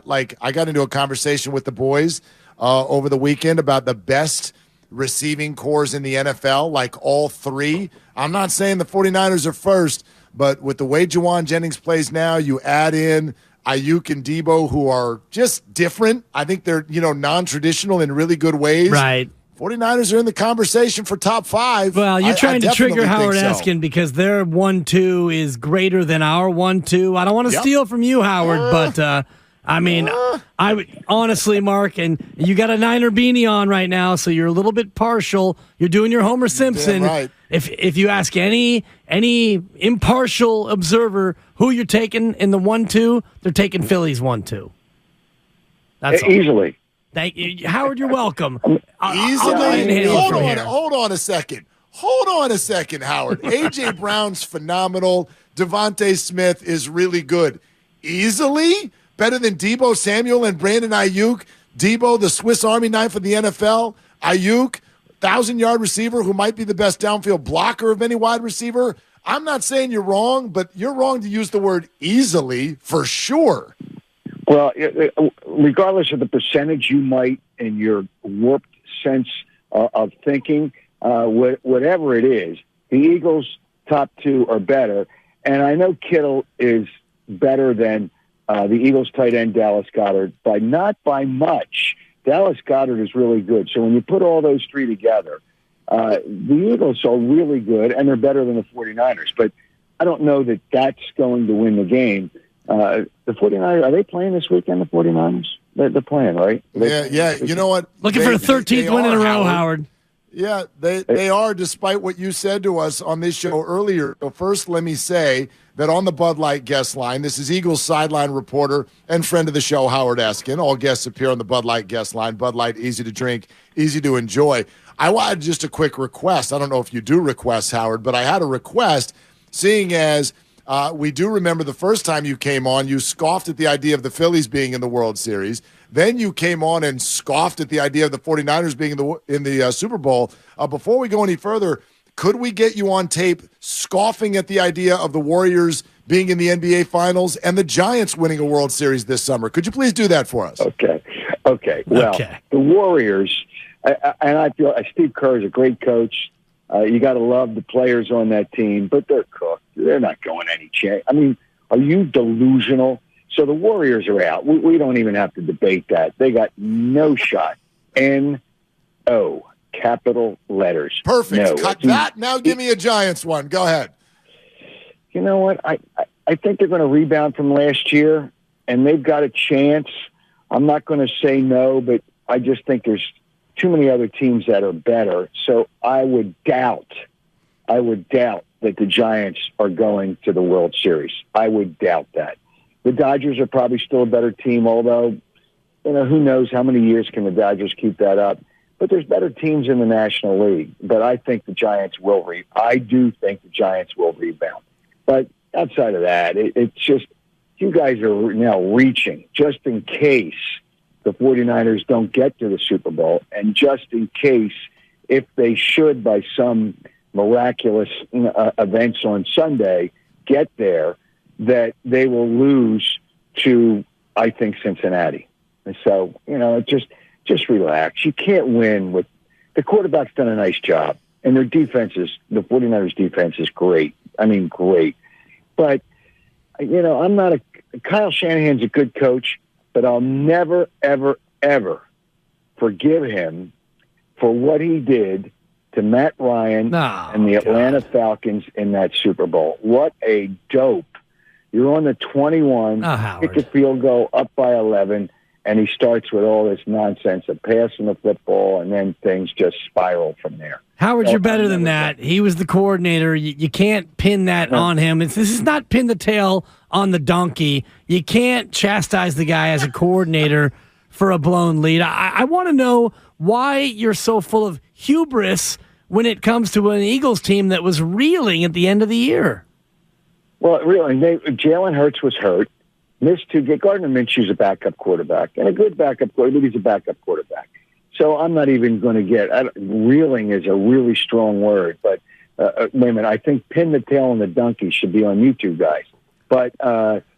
Like, I got into a conversation with the boys over the weekend about the best receiving cores in the NFL, like all three. I'm not saying the 49ers are first, but with the way Juwan Jennings plays now, you add in Ayuk and Debo, who are just different. I think they're, non-traditional in really good ways. Right. 49ers are in the conversation for top 5. Well, you're trying to trigger Howard Eskin so. because their 1-2 is greater than our 1-2. I don't want to steal from you, Howard, but I would honestly, Mark, and you got a Niner beanie on right now, so you're a little bit partial. You're doing your Homer Simpson. Right. If you ask any impartial observer who you're taking in the 1-2, they're taking Philly's 1-2. That's all. Easily. Thank you, Howard. You're welcome. Easily. Hold on a second. Hold on a second, Howard. A.J. Brown's phenomenal. Devontae Smith is really good. Easily? Better than Debo Samuel and Brandon Ayuk? Debo, the Swiss Army knife of the NFL? Ayuk, 1,000-yard receiver who might be the best downfield blocker of any wide receiver? I'm not saying you're wrong, but you're wrong to use the word easily for sure. Well, regardless of the percentage you might, in your warped sense of thinking, whatever it is, the Eagles' top 2 are better. And I know Kittle is better than the Eagles' tight end, Dallas Goedert, but not by much. Dallas Goedert is really good. So when you put all those three together, the Eagles are really good, and they're better than the 49ers. But I don't know that that's going to win the game. The 49ers, are they playing this weekend, the 49ers? They're playing, right? Yeah. You know what? Looking for the 13th win in a row, Howard. Yeah, they are, despite what you said to us on this show earlier. So first, let me say that on the Bud Light guest line, this is Eagles sideline reporter and friend of the show, Howard Eskin. All guests appear on the Bud Light guest line. Bud Light, easy to drink, easy to enjoy. I wanted just a quick request. I don't know if you do requests, Howard, but I had a request, seeing as we do remember the first time you came on, you scoffed at the idea of the Phillies being in the World Series. Then you came on and scoffed at the idea of the 49ers being in the Super Bowl. Before we go any further, could we get you on tape scoffing at the idea of the Warriors being in the NBA Finals and the Giants winning a World Series this summer? Could you please do that for us? Okay. Well, the Warriors, and I feel Steve Kerr is a great coach. You got to love the players on that team, but they're cooked. They're not going any chance. I mean, are you delusional? So the Warriors are out. We don't even have to debate that. They got no shot. N-O, capital letters. Perfect. No. Cut that. Now give me a Giants one. Go ahead. You know what? I think they're going to rebound from last year, and they've got a chance. I'm not going to say no, but I just think there's too many other teams that are better. So I would doubt that the Giants are going to the World Series. I would doubt that. The Dodgers are probably still a better team, although, who knows how many years can the Dodgers keep that up. But there's better teams in the National League. But I think the Giants will I do think the Giants will rebound. But outside of that, it's just you guys are now reaching just in case the 49ers don't get to the Super Bowl, and just in case if they should, by some miraculous events on Sunday, get there, that they will lose to, I think, Cincinnati. And so, just relax. You can't win with the quarterback's done a nice job, and their defense the 49ers defense is great. I mean, great. But, I'm not Kyle Shanahan's a good coach, but I'll never, ever, ever forgive him for what he did to Matt Ryan and the Atlanta Falcons in that Super Bowl. What a dope. You're on the 21, kick a field goal up by 11, and he starts with all this nonsense of passing the football, and then things just spiral from there. Howard, you're better than that. He was the coordinator. You can't pin that on him. This is not pin the tail on the donkey. You can't chastise the guy as a coordinator for a blown lead. I want to know why you're so full of hubris when it comes to an Eagles team that was reeling at the end of the year. Well, really, Jalen Hurts was hurt. Missed 2 games. Gardner Minshew's a backup quarterback, and a good backup quarterback, but he's a backup quarterback. So I'm not even going to get reeling is a really strong word, but wait a minute. I think pin the tail on the donkey should be on you two guys. But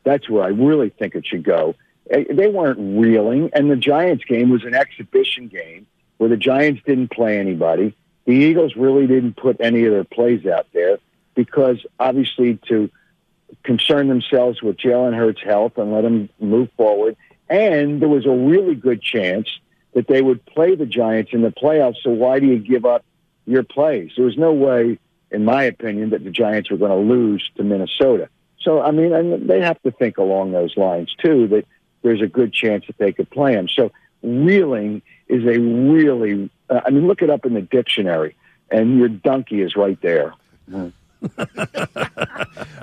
that's where I really think it should go. They weren't reeling, and the Giants game was an exhibition game where the Giants didn't play anybody. The Eagles really didn't put any of their plays out there because, obviously, to concern themselves with Jalen Hurts' health and let him move forward. And there was a really good chance that they would play the Giants in the playoffs, so why do you give up your plays? There was no way, in my opinion, that the Giants were going to lose to Minnesota. So, I mean, and they have to think along those lines, too, that there's a good chance that they could play them. So reeling is a really, look it up in the dictionary, and your donkey is right there.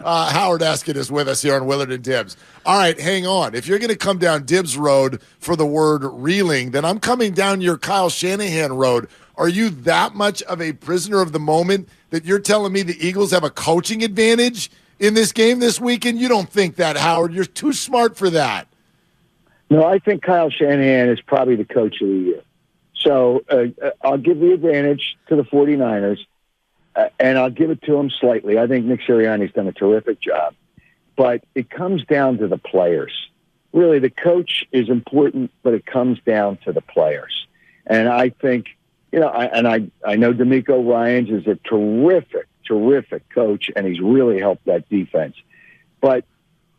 Howard Eskin is with us here on Willard and Dibs. All right, hang on. If you're going to come down Dibs Road for the word reeling, then I'm coming down your Kyle Shanahan road. Are you that much of a prisoner of the moment that you're telling me the Eagles have a coaching advantage in this game this weekend? You don't think that, Howard. You're too smart for that. No, I think Kyle Shanahan is probably the coach of the year. So I'll give the advantage to the 49ers, and I'll give it to him slightly. I think Nick Sirianni's done a terrific job. But it comes down to the players. Really, the coach is important, but it comes down to the players. And I think, I know D'Amico Ryans is a terrific coach, and he's really helped that defense. But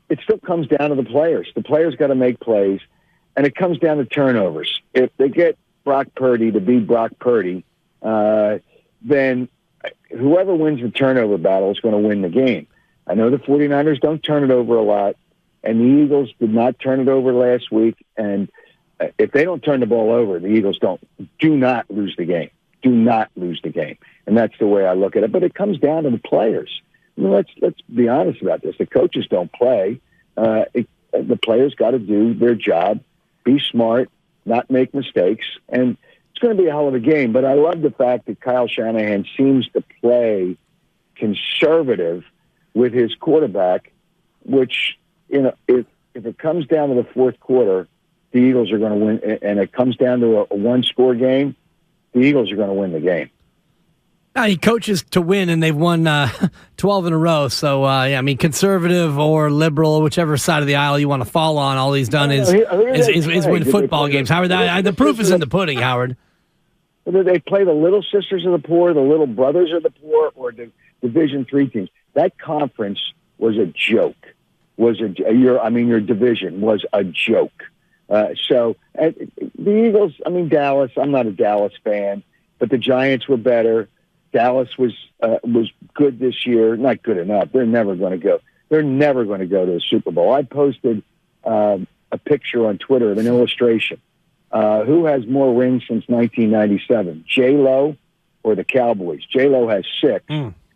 it still comes down to the players. The players got to make plays, and it comes down to turnovers. If they get Brock Purdy to be Brock Purdy, then whoever wins the turnover battle is going to win the game. I know the 49ers don't turn it over a lot, and the Eagles did not turn it over last week. And if they don't turn the ball over, the Eagles do not lose the game. Do not lose the game. And that's the way I look at it. But it comes down to the players. I mean, let's be honest about this. The coaches don't play. The players got to do their job, be smart, not make mistakes, and it's going to be a hell of a game. But I love the fact that Kyle Shanahan seems to play conservative with his quarterback, which, if it comes down to the fourth quarter, the Eagles are going to win, and it comes down to a one-score game, the Eagles are going to win the game. He coaches to win, and they've won 12 in a row. So, conservative or liberal, whichever side of the aisle you want to fall on, all he's done is win football games. Howard, the proof is in the pudding, Howard. Whether they play the Little Sisters of the Poor, the Little Brothers of the Poor, or the Division III teams, that conference was a joke. Your division was a joke. So the Eagles, Dallas, I'm not a Dallas fan, but the Giants were better. Dallas was good this year, not good enough. They're never going to go to the Super Bowl. I posted a picture on Twitter of an illustration. Who has more rings since 1997, J-Lo or the Cowboys? J-Lo has 6.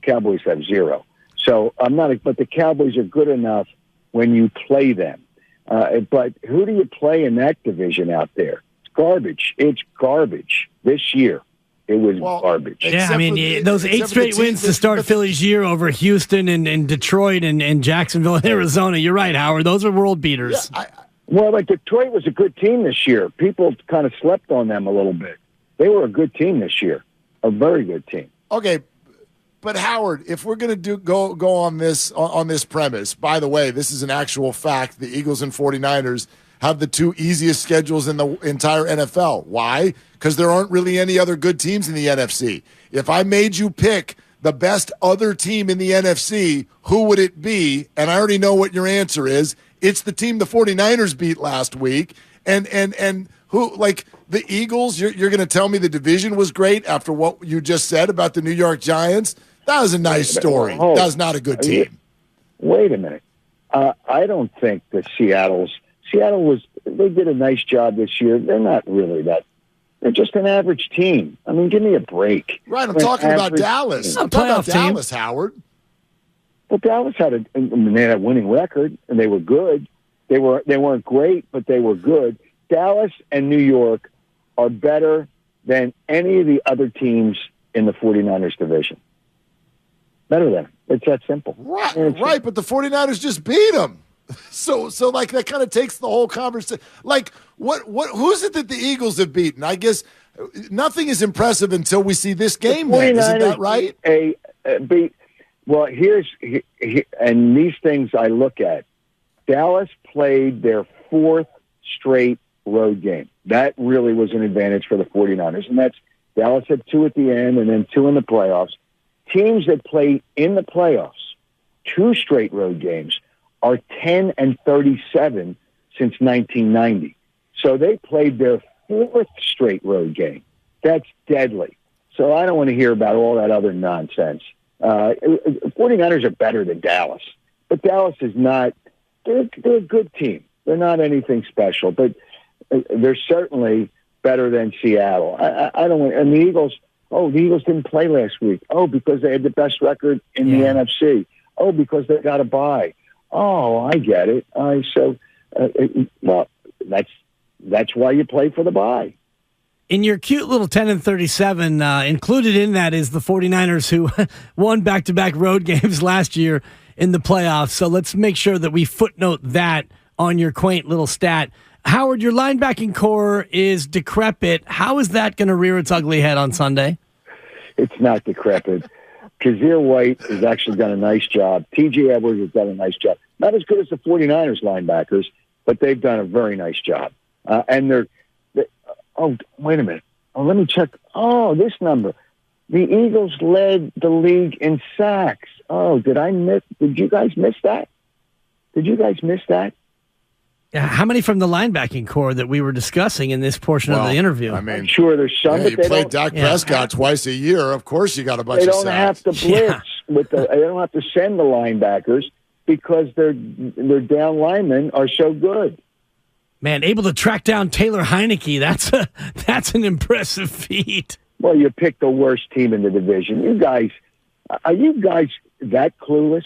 Cowboys have 0. So but the Cowboys are good enough when you play them. But who do you play in that division out there? It's garbage. It's garbage this year. It was garbage. Yeah, those 8 straight wins to start Philly's year over Houston and Detroit and Jacksonville and Arizona. You're right, Howard. Those are world beaters. Yeah, Detroit was a good team this year. People kind of slept on them a little bit. They were a good team this year, a very good team. Okay, but Howard, if we're going to go on this premise, by the way, this is an actual fact. The Eagles and 49ers have the 2 easiest schedules in the entire NFL. Why? Because there aren't really any other good teams in the NFC. If I made you pick the best other team in the NFC, who would it be? And I already know what your answer is. It's the team the 49ers beat last week. And who, like the Eagles, you're going to tell me the division was great after what you just said about the New York Giants? That was a nice story. That was not a good team. Wait a minute. I don't think that Seattle they did a nice job this year. They're not really that. They're just an average team. Give me a break. Right, I'm talking about Dallas. I'm talking about Dallas, Howard. Well, Dallas they had a winning record, and they were good. They weren't great, but they were good. Dallas and New York are better than any of the other teams in the 49ers division. Better than them. It's that simple. Right, but the 49ers just beat them. So like that kind of takes the whole conversation. Like who's it that the Eagles have beaten? I guess nothing is impressive until we see this game. Then isn't that right? And these things I look at. Dallas played their 4th straight road game. That really was an advantage for the 49ers, and that's Dallas had 2 at the end and then 2 in the playoffs. Teams that play in the playoffs 2 straight road games are 10-37 since 1990. So they played their 4th straight road game. That's deadly. So I don't want to hear about all that other nonsense. 49ers are better than Dallas, but Dallas is not. They're a good team. They're not anything special, but they're certainly better than Seattle. I don't want. And the Eagles. Oh, the Eagles didn't play last week. Oh, because they had the best record in the NFC. Oh, because they got a bye. Oh, I get it. Well, that's why you play for the bye. In your cute little 10-37, included in that is the 49ers who won back-to-back road games last year in the playoffs. So let's make sure that we footnote that on your quaint little stat. Howard, your linebacking core is decrepit. How is that going to rear its ugly head on Sunday? It's not decrepit. Kazir White has actually done a nice job. T.J. Edwards has done a nice job. Not as good as the 49ers linebackers, but they've done a very nice job. Oh, wait a minute. Oh, let me check. Oh, this number. The Eagles led the league in sacks. Oh, did you guys miss that? How many from the linebacking core that we were discussing in this portion of the interview? I mean, I'm sure there's some. you play Dak Prescott twice a year. Of course, you got a bunch of sacks. They don't have to blitz they don't have to send the linebackers because their down linemen are so good. Man, able to track down Taylor Heineke, that's an impressive feat. Well, you picked the worst team in the division. Are you guys that clueless?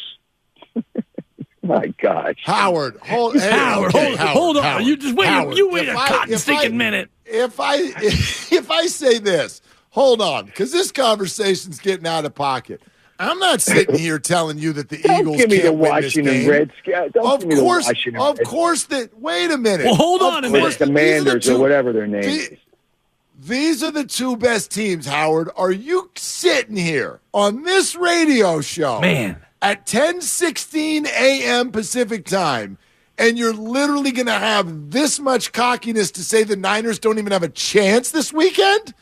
My gosh. Howard, hold on. Howard, you just wait. Howard, you wait a stinking minute. If I say this, hold on, because this conversation's getting out of pocket. I'm not sitting here telling you that the Eagles can't win this game. Of course that. Wait a minute. Well, hold on a minute. The Commanders or whatever their name is. These are the 2 best teams, Howard. Are you sitting here on this radio show at 10:16 a.m. Pacific time, and you're literally going to have this much cockiness to say the Niners don't even have a chance this weekend?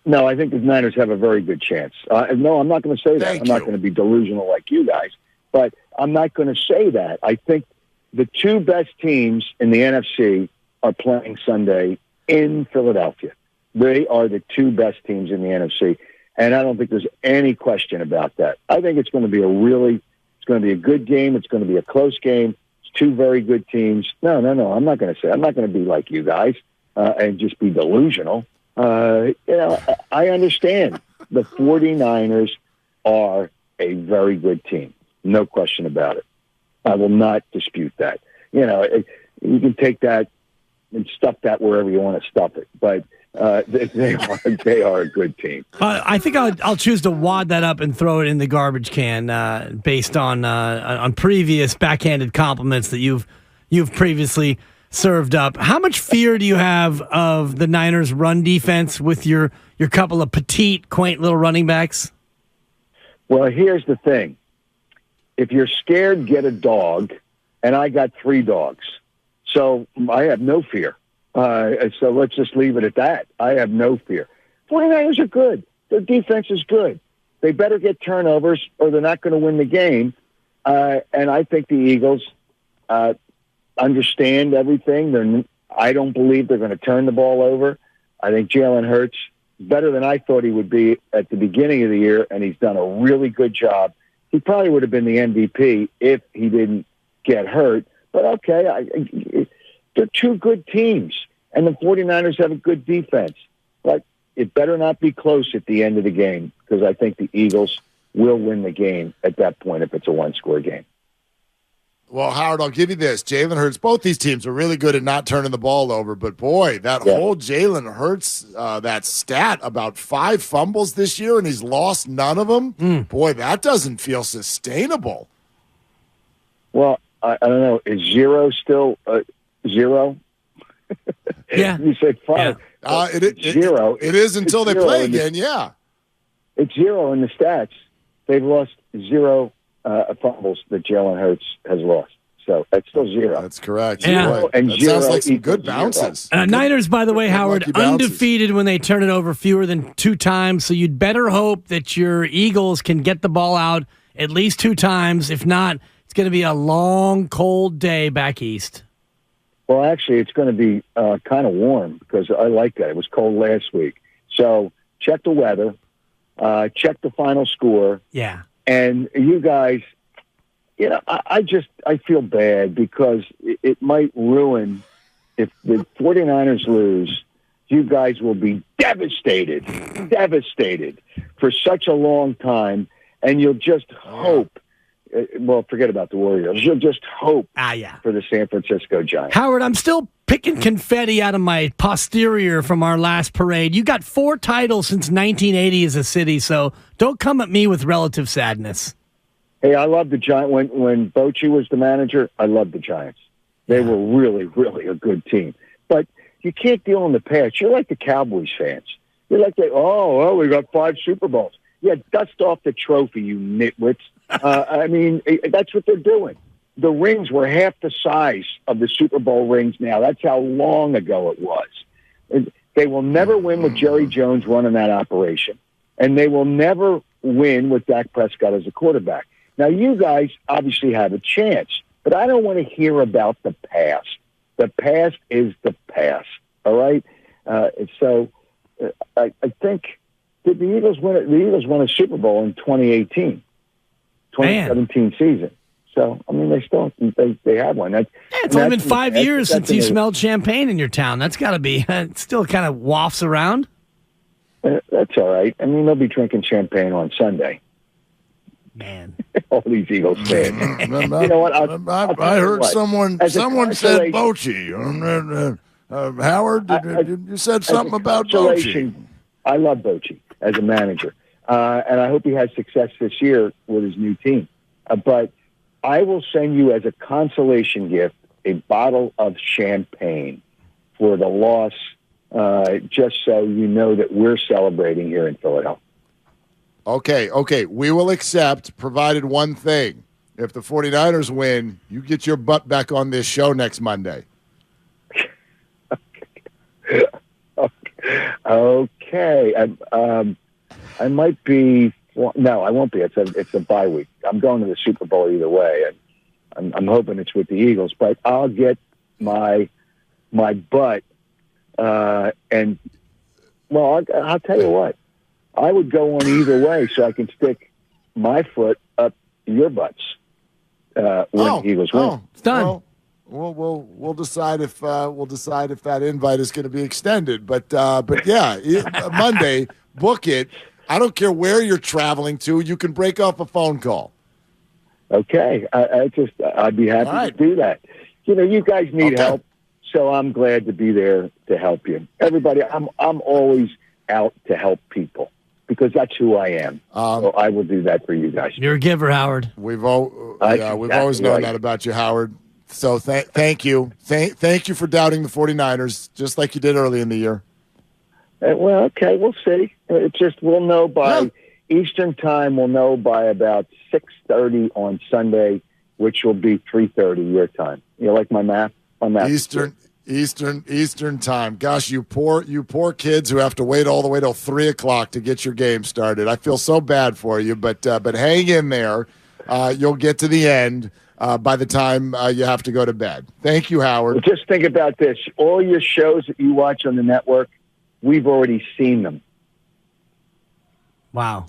No, I think the Niners have a very good chance. No, I'm not going to say that. I'm not going to be delusional like you guys, but I'm not going to say that. I think the 2 best teams in the NFC are playing Sunday in Philadelphia. They are the 2 best teams in the NFC, and I don't think there's any question about that. I think it's going to be a good game. It's going to be a close game. It's 2 very good teams. No. I'm not going to be like you guys and just be delusional. I understand the 49ers are a very good team. No question about it. I will not dispute that. You can take that and stuff that wherever you want to stuff it, but they are a good team. I think I'll choose to wad that up and throw it in the garbage can based on previous backhanded compliments that you've previously served up. How much fear do you have of the Niners' run defense with your couple of petite, quaint little running backs? Well, here's the thing. If you're scared, get a dog, and I got 3 dogs. So I have no fear. So let's just leave it at that. I have no fear. 49ers are good. Their defense is good. They better get turnovers or they're not going to win the game. And I think the Eagles understand everything. I don't believe they're going to turn the ball over. I think Jalen Hurts is better than I thought he would be at the beginning of the year, and he's done a really good job. He probably would have been the MVP if he didn't get hurt. But okay, they're 2 good teams, and the 49ers have a good defense. But it better not be close at the end of the game because I think the Eagles will win the game at that point if it's a 1-score game. Well, Howard, I'll give you this. Jalen Hurts, both these teams are really good at not turning the ball over. But, boy, that whole Jalen Hurts, that stat about 5 fumbles this year and he's lost none of them, boy, that doesn't feel sustainable. Well, I don't know. Is 0 still 0? Yeah. You said 5. Yeah. It's 0. It is until they play again, It's 0 in the stats. They've lost 0 fumbles that Jalen Hurts has lost. So that's still 0. That's correct. Yeah. Boy, And that 0 sounds like some equals good bounces. Niners, by the way, Howard, lucky bounces. undefeated when they turn it over fewer than 2 times. So you'd better hope that your Eagles can get the ball out at least 2 times. If not, it's going to be a long, cold day back east. Well, actually, it's going to be kind of warm because I like that. It was cold last week. So check the weather, check the final score. Yeah. And you guys, I feel bad because it might ruin if the 49ers lose. You guys will be devastated for such a long time. And you'll just hope. Well, forget about the Warriors. You'll just hope for the San Francisco Giants. Howard, I'm still picking confetti out of my posterior from our last parade. You got 4 titles since 1980 as a city, so don't come at me with relative sadness. Hey, I love the Giants. When Bochy was the manager, I loved the Giants. They were really, really a good team. But you can't deal in the past. You're like the Cowboys fans. You're like, we got 5 Super Bowls. Yeah, dust off the trophy, you nitwits. I mean, that's what they're doing. The rings were half the size of the Super Bowl rings now. That's how long ago it was. They will never win with Jerry Jones running that operation. And they will never win with Dak Prescott as a quarterback. Now, you guys obviously have a chance, but I don't want to hear about the past. The past is the past, all right? I think... Did the Eagles win it? The Eagles won a Super Bowl in 2017 season. So, I mean, they have one. It's only been 5 years since you smelled champagne in your town. That's got to be, it still kind of wafts around. That's all right. I mean, they'll be drinking champagne on Sunday. Man. All these Eagles fans. You know what? I heard someone said Bochy. Howard, you said something about Bochy. I love Bochy as a manager, and I hope he has success this year with his new team. But I will send you as a consolation gift a bottle of champagne for the loss, just so you know that we're celebrating here in Philadelphia. Okay. We will accept, provided one thing. If the 49ers win, you get your butt back on this show next Monday. Okay. I might be. No, I won't be. It's a bye week. I'm going to the Super Bowl either way, and I'm hoping it's with the Eagles. But I'll get my butt. I'll tell you what. I would go on either way, so I can stick my foot up your butts when the Eagles win. It's done. We'll decide if that invite is going to be extended. But yeah, Monday, book it. I don't care where you're traveling to. You can break off a phone call. Okay, I'd be happy to do that. You guys need help, so I'm glad to be there to help you. Everybody, I'm always out to help people because that's who I am. So I will do that for you guys. You're a giver, Howard. We've always known that about you, Howard. So thank you. Thank you for doubting the 49ers, just like you did early in the year. Well, okay, we'll see. It's just we'll know by Eastern time. We'll know by about 6:30 on Sunday, which will be 3:30 your time. You like my math? Eastern time. Gosh, you poor kids who have to wait all the way till 3:00 to get your game started. I feel so bad for you, but hang in there. You'll get to the end by the time you have to go to bed. Thank you, Howard. Well, just think about this. All your shows that you watch on the network, we've already seen them. Wow.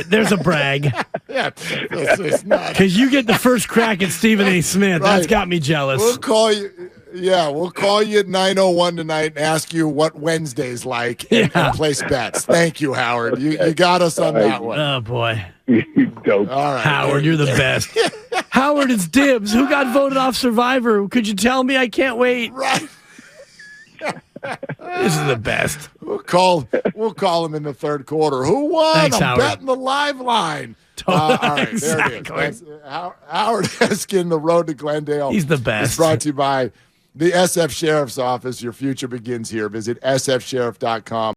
There's a brag. Yeah, it's not. Because you get the first crack at Stephen A. Smith. Right. That's got me jealous. We'll call you. Yeah, we'll call you at 9:01 tonight and ask you what Wednesday's like and place bets. Thank you, Howard. You got us on that one. Oh, boy. You dope. All right. Howard, you're the best. Howard, it's Dibs. Who got voted off Survivor? Could you tell me? I can't wait. Right. This is the best. We'll call him in the third quarter. Who won? Thanks, I'm Howard. betting the live line. All right, exactly. There it is. Howard Eskin, the road to Glendale. He's the best. It's brought to you by the SF Sheriff's Office. Your future begins here. Visit sfsheriff.com.